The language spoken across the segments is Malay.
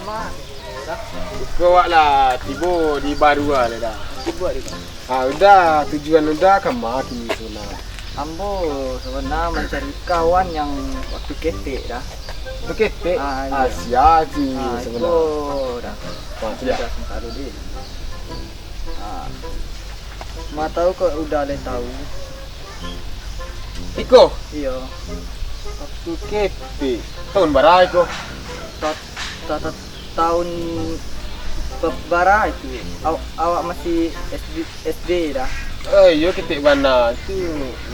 mah. Dah. Kau lah tiba di baru lah dah. Tiba di kan. Udah tujuan udah ke mana kini sana. Ambo sebenarnya mencari kawan yang waktu ketik dah. Beketek Iya. Asia sih Itu sebenarnya. dah. Ya. Sudah sebentar dulu. Ma tahu kok udah ada tahu. Iko, Iya. waktu ketek tahun berapa Iko? Tahun berapa itu? Awak masih SD dah. Yo ketek mana tu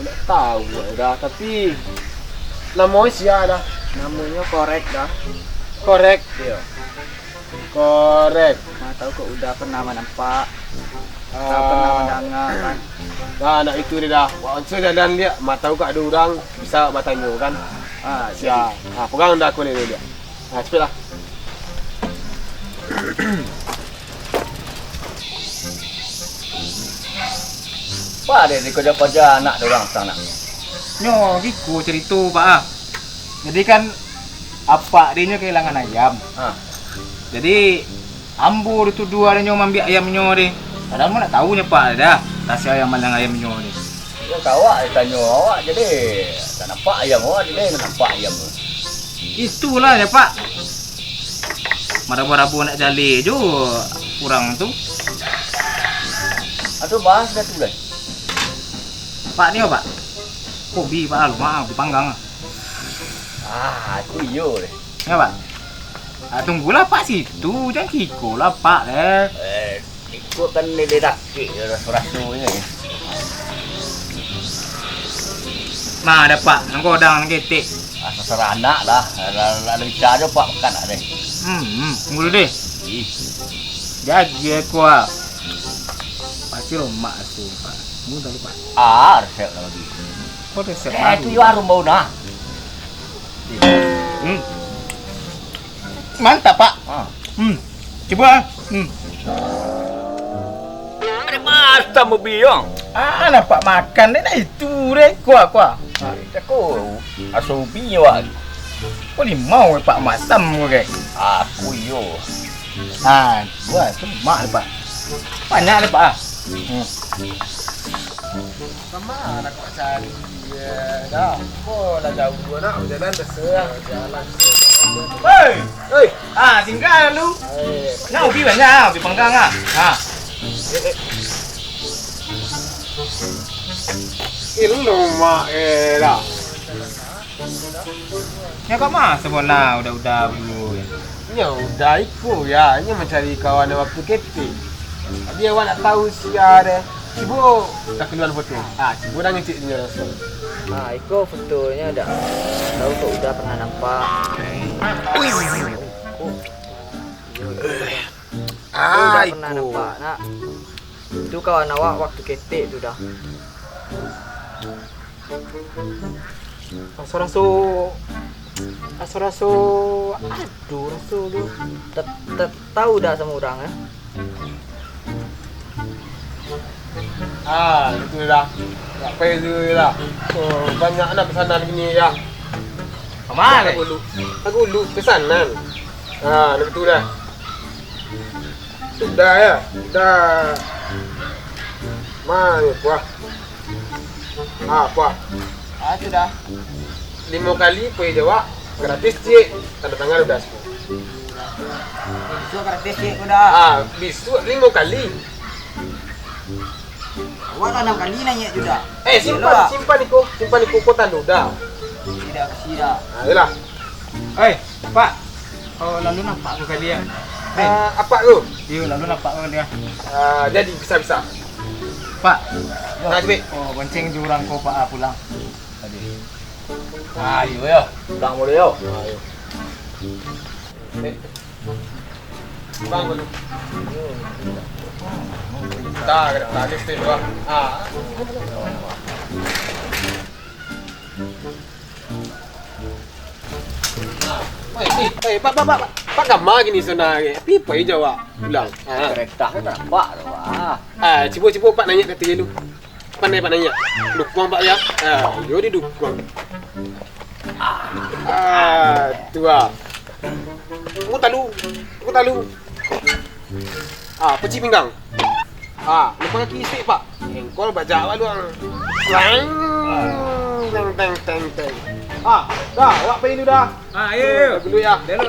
tak tahu dah tapi namanya sia dah. Namanya korek dah. Korek. Iya. Korek. Ma tahu kok udah pernah nampak. Tak pernah mendengar kan. Nah, nak itu dia dah. Waktu jalan dia, mak tahu kat ada orang bisa bertanya kan. Sia. Pegang dah aku ni dia. Cepatlah. Apa dia di kerja-kerja anak dia orang sana? Nyo, giku cerita Pak. Jadi kan apa dia kehilangan ayam. Jadi ambo itu dua dia ambil ayamnya dia. Padahal mau nak tahu nya Pak dah. Rasa ayam malang ayamnya dia. Ya kawak dia tanya awak jadi tak nampak ayam awak jadi nak nampak ayam. Itulah ya Pak. Marabu-rabu nak jali je kurang tu. Atau bahas dah tu lah. Pak ni apa? Kopi Pak, maaf dipanggang. Itu iyo deh. Ya Pak. Tunggulah Pak situ, jangan kiko lah Pak deh. Ikut kan dia dakik rasa-rasa ni. Nah ada Pak, nangko udang ketik. Asal anak lah. Lalu cara pak makan nak deh. Tunggu dulu deh. Jadi aku pasti rumah tu Pak. Tunggu dulu Pak. Resep lagi. Kau resep Itu warung bau nah. Mantap Pak. Coba. Ada masa mobil yang. Nampak makan dia dah itu deh. Kuah. Aku asal ubi awak. Kau ni mau Pak masam kau ke? Aku iyo. Gua tu mak Pak. Banyak le Pak. Kemana kau cari dia dah? Kau dah jauh nak jalan terserah jalan. Hei. Tinggal lu. Nak ubi banyak, ubi panggang Ilmu mak dah. Ya kau mah sebenarnya udah dulu. Ya udah ikut ya, ini mencari kawan waktu ketik. Dia awak nak tahu sia dia. Cibo tak keluar foto. Cibo dah ngecik dia rasa. Iko fotonya dah. Tahu kok udah pernah nampak. Udah pernah nampak nak. Itu kawan awak waktu ketik tu dah. Raso aduh raso lu tahu dah sama orang Itu dah. Tak payah tu dah. Banyak nak pesanan gini ya. Kemana? Aku lu pesanan. Nak betul dah. Sudah ya. Sudah. Mana puah? Puah. Itu dah. 5 kali payah jawab. Gratis cik. Tanda tangan udah 10. Itu gratis cik udah. Bisu 5 kali. Awak dah 6 kali nanya juga. Simpan iko kau tanda dah. Tidak. Yalah. Pak. Oh, lalu nampak kau kali ya? Apa tu? Dia lalu nampak kau dia. Jadi bisa. Pak. Cepet. Oh, bonceng jurang kau Pak pulang. Tadi. Iyo ya. Pulang boleh yo. Bang dulu. Tak stay dua. Pak gambar gini sana ke. Pipa jawab. Pulang. Kereta nampak tu. Cibo Pak nanya kata dia dulu. Pandai Pak nanya. Dukung Pak ya. Yo di dukung. Tu Kamu tahu Aku talu. Peci pinggang. Lupa kaki stick pak. Engkol bajak waluang. Lang. Teng. Dah, awak pergi dulu dah. Ayo. Dulu ya. Delo.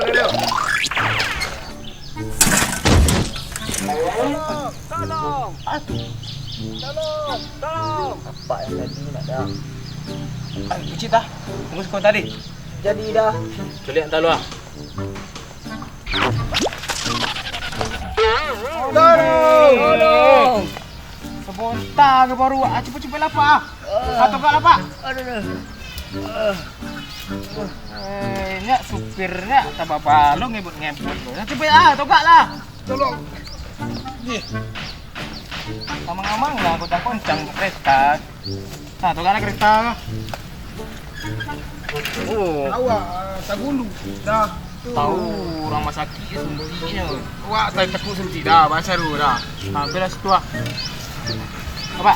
Tolong. Apa yang tadi nak dah? Pucit dah. Tunggu sekon tadi. Jadi dah. Culik hantar lu ah. Tolong. Sebentar ke baru cepat-cepat lapar ah. Atau enggak lapar? Aduh. Nyak supirnya tambah balong ngebut-ngebut. Cepat togak lah. Tolong. Amang-amang lah aku tak koncang kereta. Togaklah kereta. Awak tak gulu. Dah. Tahu orang masakit suntiknya. Awak tak takut senti dah. Bahasa ru dah. Belas tu ah. Apa?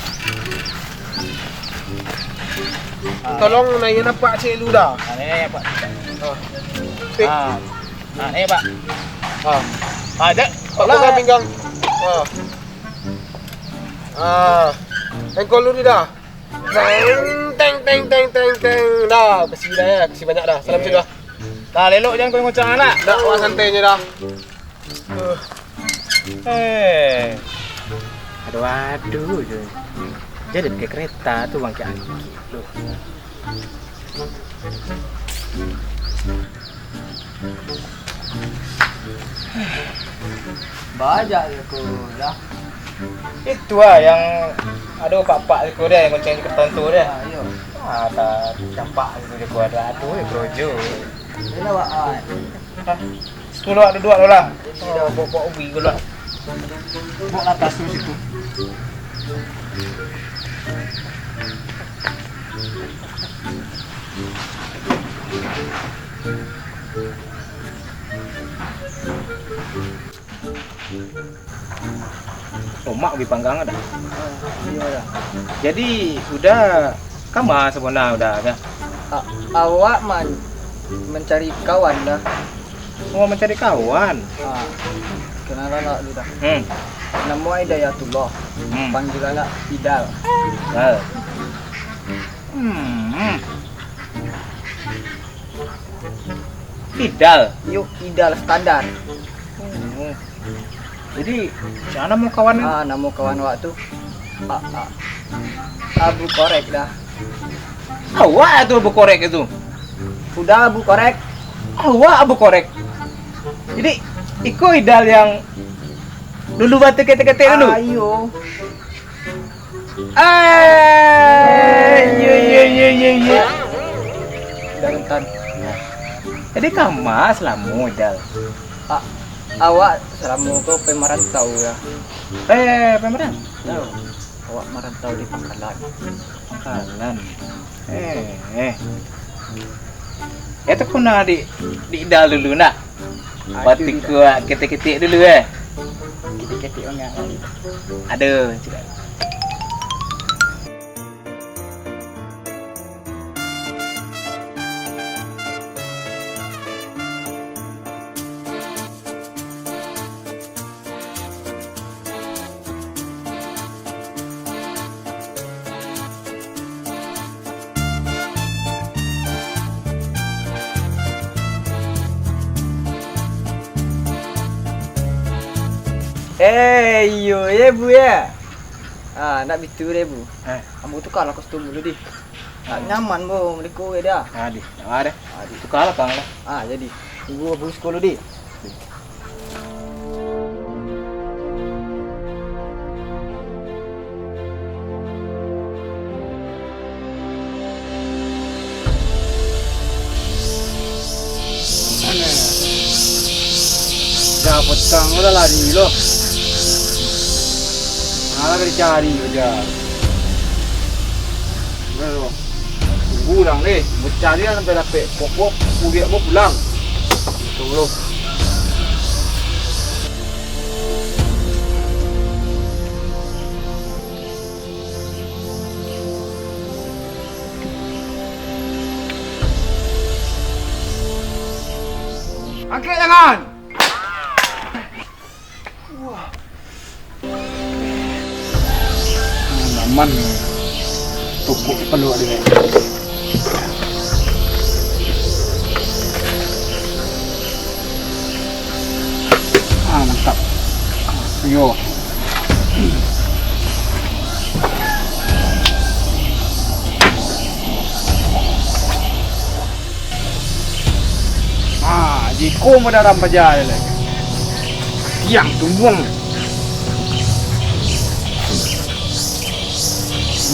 Tolong naik nampak cik lu dah. Ni apa? Pik. Ni apa? Ada. Aku dah pinggang. Engkol lu ni dah. Teng. Dah, kasih dah ya. Kasih banyak dah. Salam cik dah. Dah lelok jangan kau ngocang anak. Dah, awak santainya dah. Aduh je. Jadi pakai kereta tu bang Cik tu. Bajak je aku dah. Itu lah yang ada pak-pak aku dia yang ngoceng di kereta tu dia. Ayo. Tak campak tu dia kuat aduh kerojo. Ini awak. Situ lah duduk lah. Bawa ubi dulu lah. Bawa atas tu situ. Oh, mak ubi panggang ada. Iya dah. Jadi sudah kamar sebenarnya udah kan? Awak mencari kawan dah. Mau mencari kawan. Kenalan lah lu dah. Nama Hidayatullah. Panggilan Idal. Idal. Yuk Idal standar. Jadi mana mau kawan? Nama kawan awak tu Abu Korek dah. Awak tu Abu Korek itu. Sudah Abu Korek. Awak Abu Korek. Jadi iko Idal yang dulu batu ketek-ketek dulu. Ayo. Ye. Dah rentan. Jadi kamu selamu Idal. Awak selama kau pemerantau ya. Pemeran. Tahu. Awak merantau di Pangkalan. Pangkalan. Itu kena di Idal dulu nak. Batik kuat ketik-ketik dulu Ketik-ketik orang. Ada juga. Yo, ya bu ya. Nak bitu deh bu. Kamu tukar lah kostum dulu di. Nyaman bu, mereka dia. Di, ada. Tukar lah kang lah. Jadi tunggu bu sekolah di. Dapat kang udah lari lo. Malah cari aja. Bro. Pulang deh, mencari sampai dapat pokok kuliah mau pulang. Tunggu. Angkat jangan. aman. Tukuk peluk dia. Mantap. Yo. Jiko mo dalam pajar le. Yang tumbung.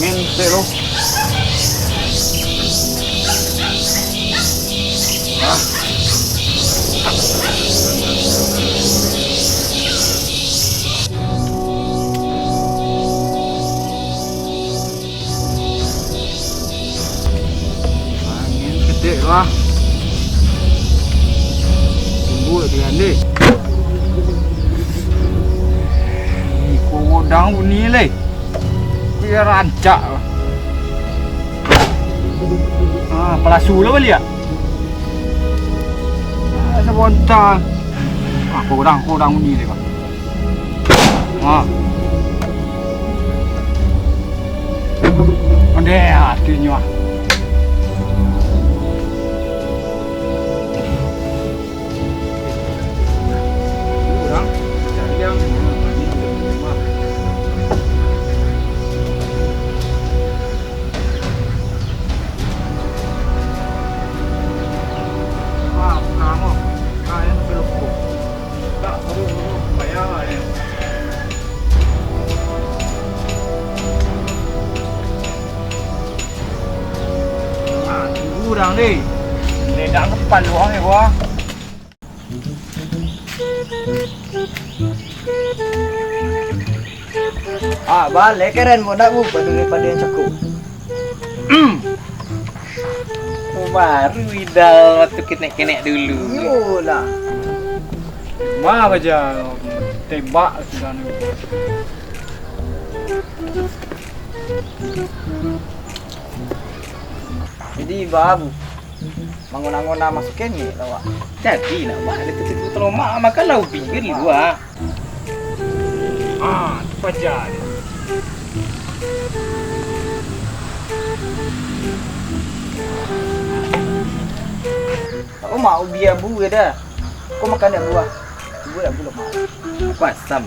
Mente lo. Angin gede lah. Tunggu dia ni. Ni kodang bunyi le. Dia rancak. Pelasu lah balik ah. Sebentar. Kodang bunyi le. Ada hatinya. Kurang ni. Ledang depan luang ni gua. Balik keren mau nak buat daripada yang cukup. Baru idal waktu kenek-kenek dulu. Yolah. Ma baca tembak sudah ni. Jadi babu mangun-angun masukin ni lawak. Jadi nak buat ada tu tolong mak makan lau pinggir dulu ah. Pajar dia. Kau mau biar bu dah. Kau makan dah buah. Bu dah belum mau. Aku asam.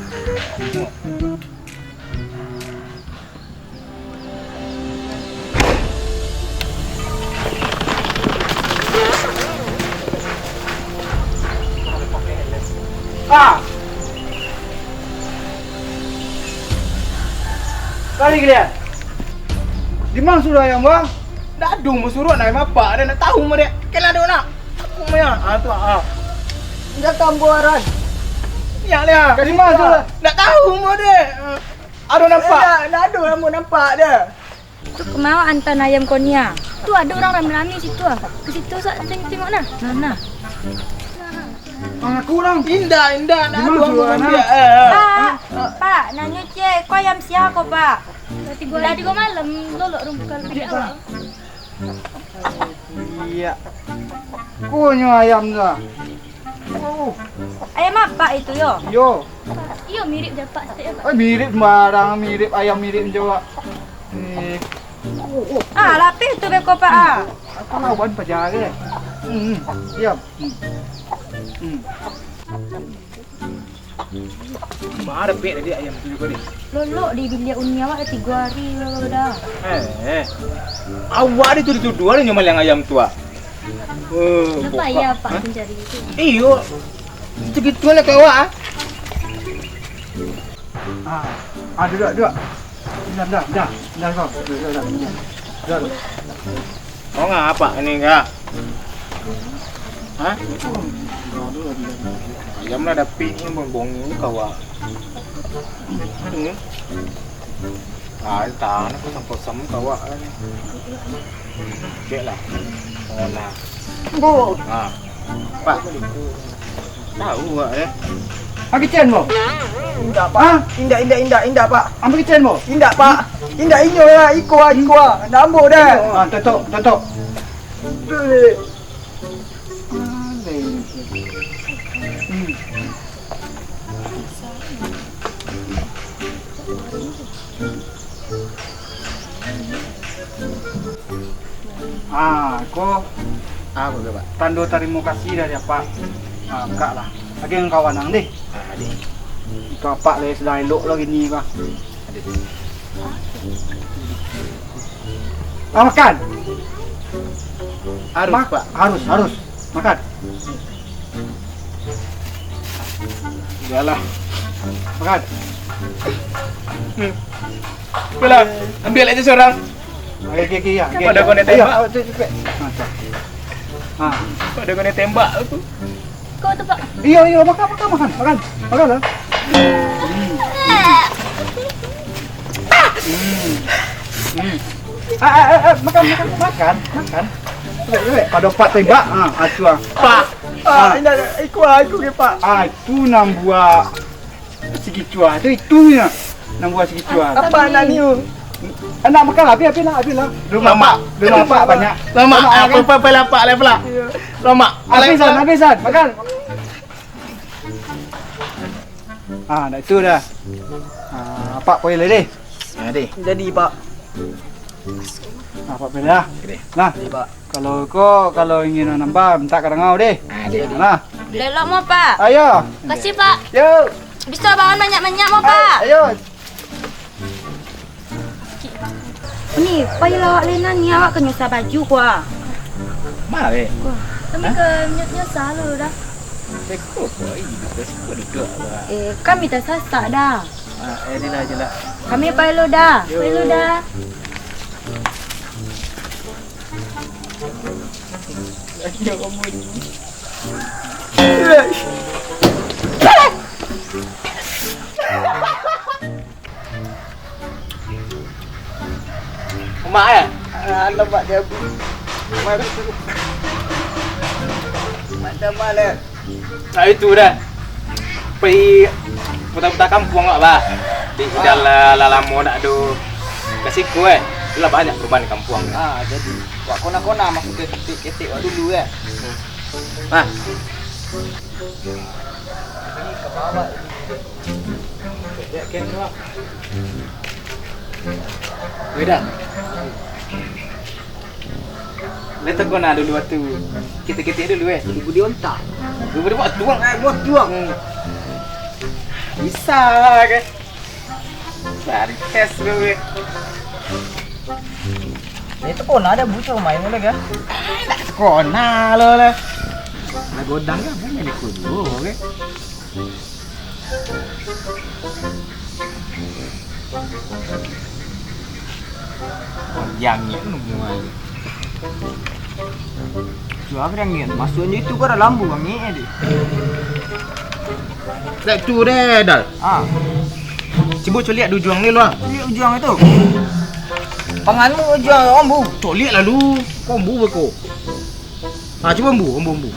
Kali kalian. Di mana sudah yang bang? Dah dong mau suruh nak apa dia nak tahu mau dia. Kela dok nak. Aku maya. Tu Dah tambuaran. Ya dia. Di mana sudah? Nak tahu mau dia. Ada nampak. Dah ada kamu nampak dia. Tu kemau antan ayam konia. Tu ada orang ramai-ramai situ ah. Ke situ sat tengok nah. Nah. Aku orang. Indah. Nak Dimana ambil dia. Pak, nanya cek, kau ayam siapa kau pak? Dah 3 malam, lolok rumpukal bilik awak. Iya. Kunya ayam dah. Ayam apa itu yo? Yo. Yo mirip je pak setiap pak. Mirip sembarang, mirip ayam mirip juga. Lapis tu beko pak ah. Aku lawan pajar ke? Siap. Mana pek dia ayam tu juga ni. Lolok di bilik uni awak dah 3 hari dah. Awak dia tu dituduh ada nyomal yang ayam tu ah. Kenapa ya pak mencari itu? Iyo. Segitu lah kau ah. Duduk. Dah kau. Dah. Kau ngapa ini enggak? Hah? Ayam lah dapik ni bongbong ni kau ah. Tahan aku sam kau ah ni. Okeylah. Ona. Bu. Pak. Tahu ah eh. Ambil kitchen mo. Indah pak. Indah pak. Ambil kitchen mo. Indah pak. Indah inyo lah. Iko ah. Nambo dah. Tutup. Ko Apa ke Pak? tanda terima kasih dari apa? Kak lah. Lagi yang kawan nang deh. Adik. Kau pak le sudah elok lagi ni kau. Makan. Harus Pak. Harus. Makan. Udahlah. Makan. Bila ambil aja seorang. Okey ya. Pada kau nak tembak. Pada kau nak tembak aku. Kau tu Pak. Iya, makan. Makanlah. Makan. Pada pak tembak, acuah. Pak. Ini aku ke Pak. Itu nang buat segi cuah. Itunya nang buat segi cuah. Apa nak ni? Nak makan lah, habis lah. Rumah pak banyak. Lama. Apa lapak lah pula. Lama. Habisan, makan. Dah itu dah. Pak boleh deh. Adik. Jadi Pak. Pak boleh dah. Okey. Nah, Pak. Kalau ingin nambah, minta ke ngau deh. Adik. Nah, Lelok mau Pak. ayo. Kasih Pak. Yo. Bisa bangun banyak-banyak mau Pak. Ayo. Ni, payah lawak Lena ni awak kena nyusah baju kuah. Mari. Kami ke nyusah lu dah. Teko kau ini kau duduk lah. Kami tak sasak dah. Ini lah je lah. Kami payah lu dah. Ayo kamu ini. Mak ya? Alamak dia. Macam mana? Nah itu dah. Pergi putar-putar kampung tak bah. Di dalam lama nak ada kasih ku Itulah banyak perubahan kampung. Jadi buat kona-kona masuk ke ketik dulu Nah. Ini ke bawah. Kan tu. Beda. Letak kau nak dulu waktu kita dulu Ibu dia ontak. Dulu dia buat tuang. Buat tuang. Bisa ke? Cari tes dulu. Itu kona ada bucau main boleh ke? Kau nak lo lah. Nak godang ke? Punya ni kau dulu, okay? Yang ni nunggu aja. Apa yang ni? Maksudnya itu kau ada lambu bang ni dia. Dah tu dah. Cuba lihat ujung ni lah. Lihat ujung itu. Panganmu ujung ombu. Cok lihat lalu. Kau ombu ke kau? Cuba ombu.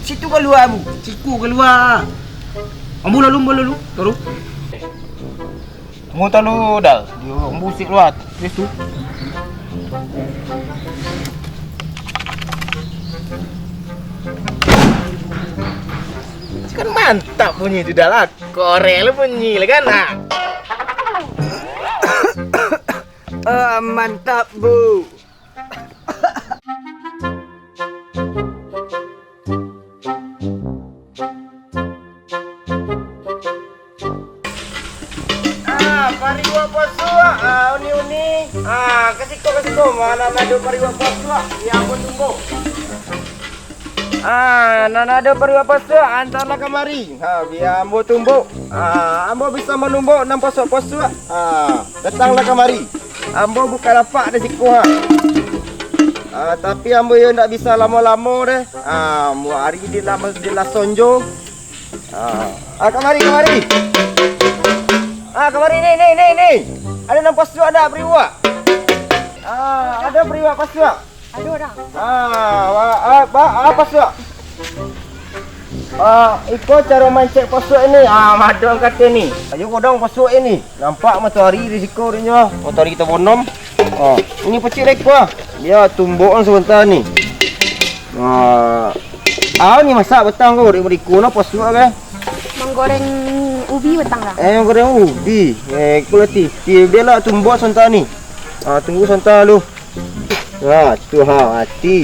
Situ keluar bu. Siku keluar. Ombu lalu. Taruh. Tunggu talu dah. Dia ombu sik keluar. Terus tu. Kan mantap bunyi tu dah lah. Korel bunyi lah kan. Mantap bu. Pariwa pasua, uni. Kasih kau. Mana ada pariwa pasua? Yang pun tunggu. Nana ada pariwa pasua, antarlah kemari. Biar ambo tumbuk. Ambo bisa menumbuk 6 pasua. Datanglah kemari. Ambo bukan lapak di siku tapi ambo yang tak bisa lama-lama deh. Mu hari di la sonjo. Kemari. Kemari ni. Ada 6 pasua ada periwa. Ada periwa pasua. Ada dah. Pasua. Ikut cara mancing pasuk ini. Madang kata ni. Ayo kodong pasuk ini. Nampak matahari risiko dia. Matahari kita bonam. Ini pecik lagi kuah. Dia tumbuk sebentar ni. Ni masak betang kau. Dia beriku nak pasuk ke? Menggoreng ubi petang lah. Goreng ubi. Kulit dia lah tumbuk sontak ni. Tunggu sontak lu. Tu hati.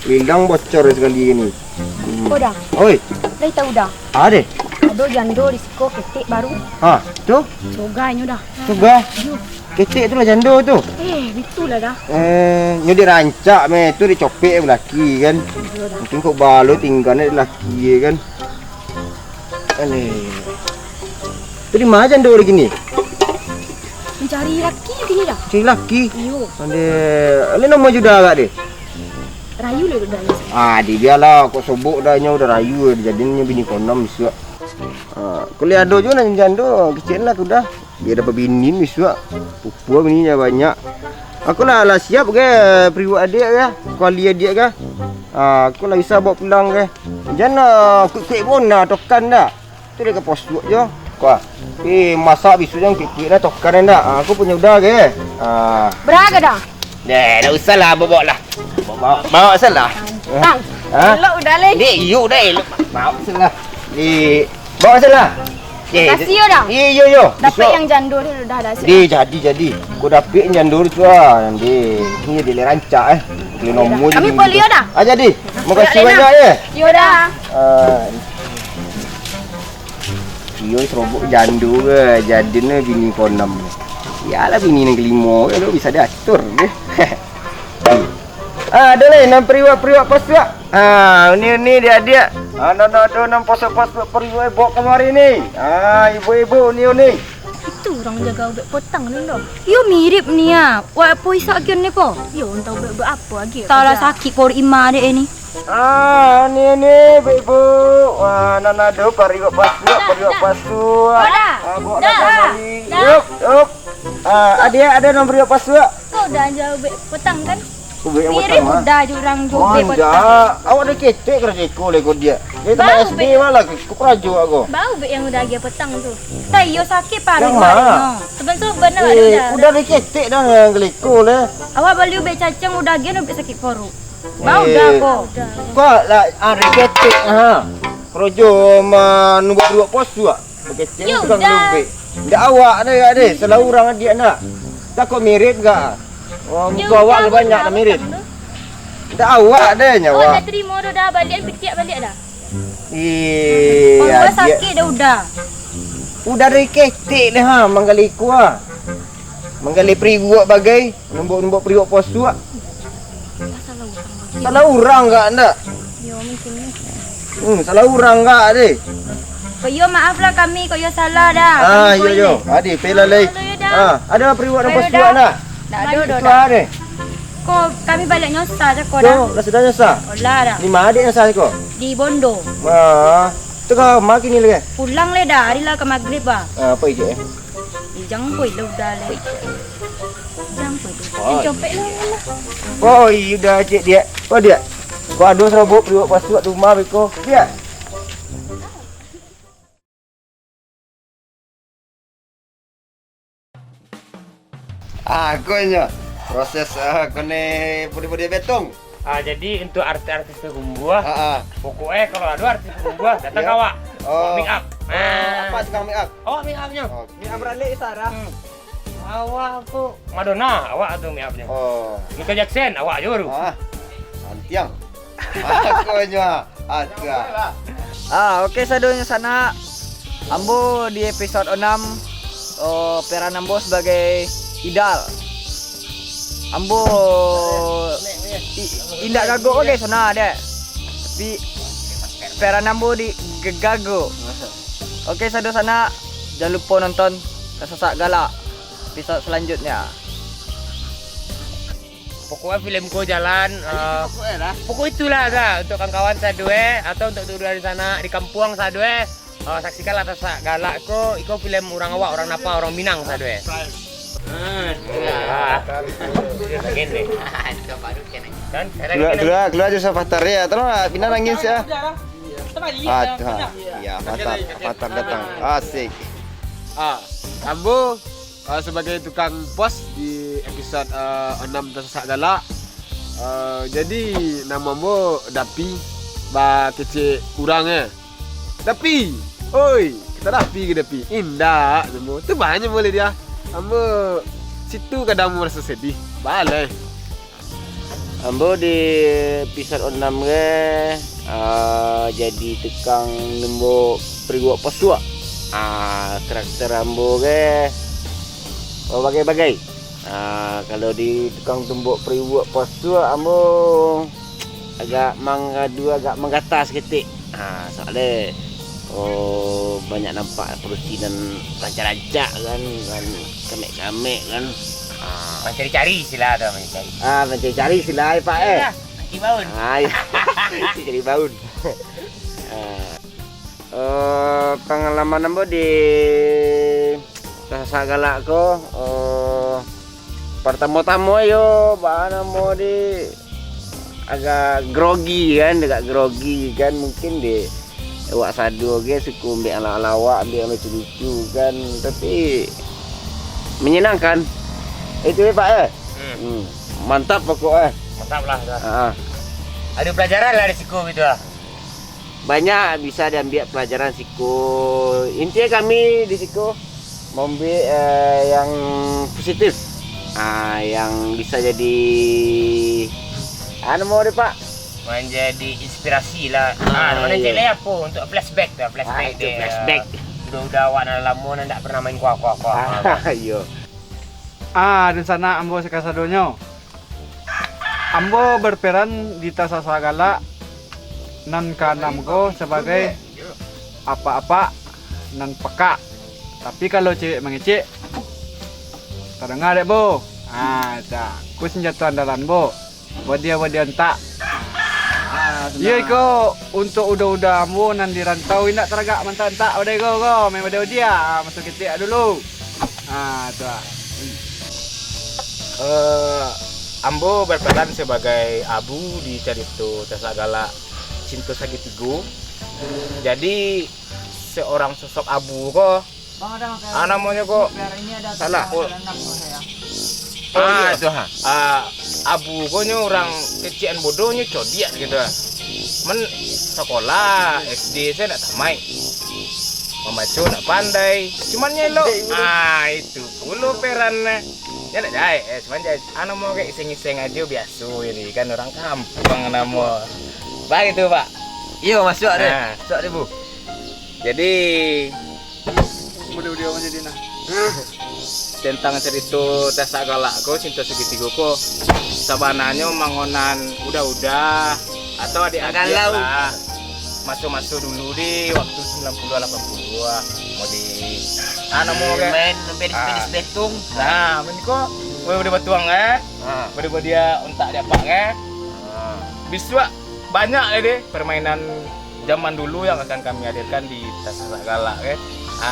Lindang bocor sekali ni. Udah. Oi, Dah tahu dah. ada. Ada jando di siko ketik baru. Tu. Soganya dah. Coba. Ketik tu lah jando tu. Itulah dah. Nyo dia rancak tu dia copek lelaki kan. Mungkin kau balut tinggalnya lelaki kan. Tu di mana jando lagi ni? Mencari laki gini dah. Cari lelaki. Iyo. Ada nama juda agak dia. Rayu le dah. Dia biarlah kau sobok dah nya udah rayu dia jadinya bini konom misua. Kuliah ado juga nak jando kecil lah sudah. Dia dapat bini misua. Pupu bininya banyak. Aku lah siap ke periwak adik ke. Kuali adik ke. Aku lah bisa bawa pulang ke. Jangan kuik-kuik pun dah tokan dah. Tu dia ke posuk je. Kau masak bisu jangan kuik-kuik dah tokan dah. Aku punya udah ke. Berapa dah? Tak usah lah bawa lah. Bawa salah. Tang. Elok udah le. Dek, you dah elok. Bawa salah. Bawa salah. Kasih dah. Yo. Dapat yang jando tu dah dah. Jadi. Kau dapat yang jando tu lah. Nanti ni dia rancak Dia nombor Kami polio dah. Jadi. Terima kasih banyak ya. Yo dah. Yo serobok jando ke. Jadinya bini konam. Yalah bini yang kelima kalau bisa diatur deh. Ada lain nam periwak pasuk. Ni dia. Nam pasuk periwak bawa kemari ni. Ibu-ibu ni. Itu orang jaga ubek petang ni dah. Yo mirip ni ah. Wah apa isak kian ni ko? Yo entah ubek apa lagi. Tala sakit kor ima dek ni. Ni ibu. Nana do periwak pasuk. Dah. Yuk. Ada nam periwak pasuk. Kau dah jauh ubek petang kan? Mirip udah jurang jobe petang. Awak dah ketek kerja ekor lego dia. Dia tak SD malah aku kerajo aku. Bau be yang udah dia petang tu. Tak yo sakit parah. Yang mana? Sebenarnya ada. Udah dah ketek dah geleko le. Awak beli ubek cacing udah dia ubek sakit koru. Bau dah kok. Kau lah ketek Kerajo nubuat dua pos tu ketek tukang ubek. Ndak awak dah selalu orang adik nak. Tak kau mirip enggak? Muka awak banyak dah mirip. Dah awak dah nyawa. Dah terima dah balik balik dah. Kalau sakit dah udah. Udah dari ketek dah manggali ku Manggali periwak bagai nombor periwak posu Salah orang enggak anda? Yo mungkin. Salah orang enggak deh. Yo maaf lah kami kau yo salah dah. Yo. Adi pela lagi. Ada periwak dan posu nak? Ada. Kau kami balik nyosa je kau dah. Dah sudah nyosa? Lah dah. Di mana dia nyosa kau? Di Bondo. Tu kau makin ni lagi? Pulang le dah, hari lah ke maghrib bah. Apa je? Jangan koi lu dah le. Jangan koi lu. Copek lah. Udah cik dia. Dia. Kau ada serobok periwak pasuk di rumah beko. Dia. Agonya proses kene bodi-bodi betong. Jadi untuk artis-artis Kegumbua, pokoknya kalau ada artis Kegumbua datang awak. Make up. Apa sekarang make up? Awak make upnya. Make up beralih Sarah. Awak aku Madonna, awak tu make upnya. Michael Jackson, awak juru. Santiang. Agonya. Agak. Okey sadonya sana. Ambo di episode 6 peran Ambo sebagai Idal. Ambo indak gago okey sana ada. Tapi peran Ambo di gago. Okey sado sana jangan lupa nonton Kesesak Galak episode selanjutnya. Pokoknya filmku jalan pokok itulah untuk kawan-kawan sadue atau untuk duduk di sana di kampung sadue. Saksikanlah Kesesak Galak ko, iko film orang awak, orang Napa, orang Minang sadue. Keluar je Fatar ya. Terus bina nangis ya. Iya, Fatar datang. Asik. Ambo sebagai tukang pos di episode 6 Kesesak Galak. Jadi nama Ambo Dapi ba kecil urangnya. Dapi. Oi, terapi ke depi. Indah semua. Tu banyak boleh dia. Ambo situ kadang ambo rasa sedih. Balai. Ambo di episode 6 ke jadi tekang lembo periwak pasua. Karakter ambo ke bagai-bagai. Kalau di tekang tumbuk periwak pasua ambo agak menggata seketik. Soalnya banyak nampak perusi dan rancak-rancak kan kamek-kamek kan. Mencari-cari sila tu, mencari. Mencari sila Pak Nanti bangun. Jadi baun. Pengalaman ambo di Tasa Galak ko pertama-tama yo bahan ambo di agak grogi kan mungkin di awak sadu ge suku ambil ala-ala ambil lucu-lucu kan tapi menyenangkan. Itu ya Pak mantap pokoknya. Mantap lah. Ada pelajaran lah di siku gitu lah. Banyak bisa diambil pelajaran siku. Intinya kami di siku mengambil yang positif. Yang bisa jadi mau deh Pak. Menjadi inspirasi lah. Mana jadi apa untuk flashback tu, flashback Itu flashback. Udah awak nak lama nak pernah main kuah-kuah. Yo. Dan sana ambo sekasadonyo. Ambo berperan di Tasasa Galak nan kanam ko sebagai apa-apa nan peka. Tapi kalau cewek mengecek, terdengar dek bo. Ku senjata andalan bo. Wadia entak. Iya ko untuk udah ambo nan dirantau indak teragak mantan entak wadai ko main wadai dia masuk ketik dulu. Tu. Ambo berperan sebagai Abu di cerita Tasa Galak Cinta Segitiga. Jadi seorang sosok Abu ko. Namanya ko salah. Itu Abu ko nya orang kecian bodohnya codiak gitu. Men sekolah SD saya nak tamai. Memacu nak pandai. Cuman nyelo. Itu puluh perannya. Ya nak jahit, cuman jahit. Mau kayak iseng-iseng aja biasa ini kan orang kampung nama. Baik itu Pak. Iya masuk deh. Masuk deh Bu. Jadi Mudah-mudahan menjadi nah. tentang cerita Tasa Galak ko Cinta Segitiga ko sebenarnya mangonan udah atau adik-adik lah. Masuk-masuk dulu di waktu 90 80 mau di mau Main bedis betung. Nah, men ko udah batuang udah dia untak dia pak bisa banyak deh permainan zaman dulu yang akan kami hadirkan di Tasa Galak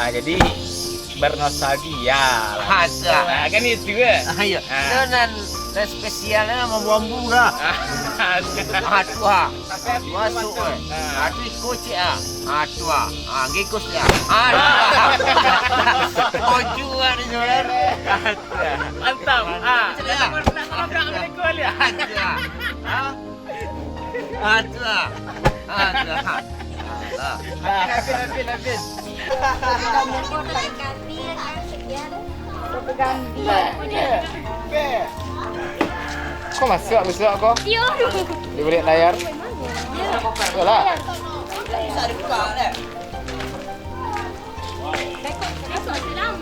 jadi bernostalgia lah. Kan itu Ayo. Dan spesialnya mau bambu dah. Masuk ikuti gikus ya. Ojuan jualan. Mantap. Habis. Kok masuk kok? Yo. Diberi layar. Yolah. Besok sedang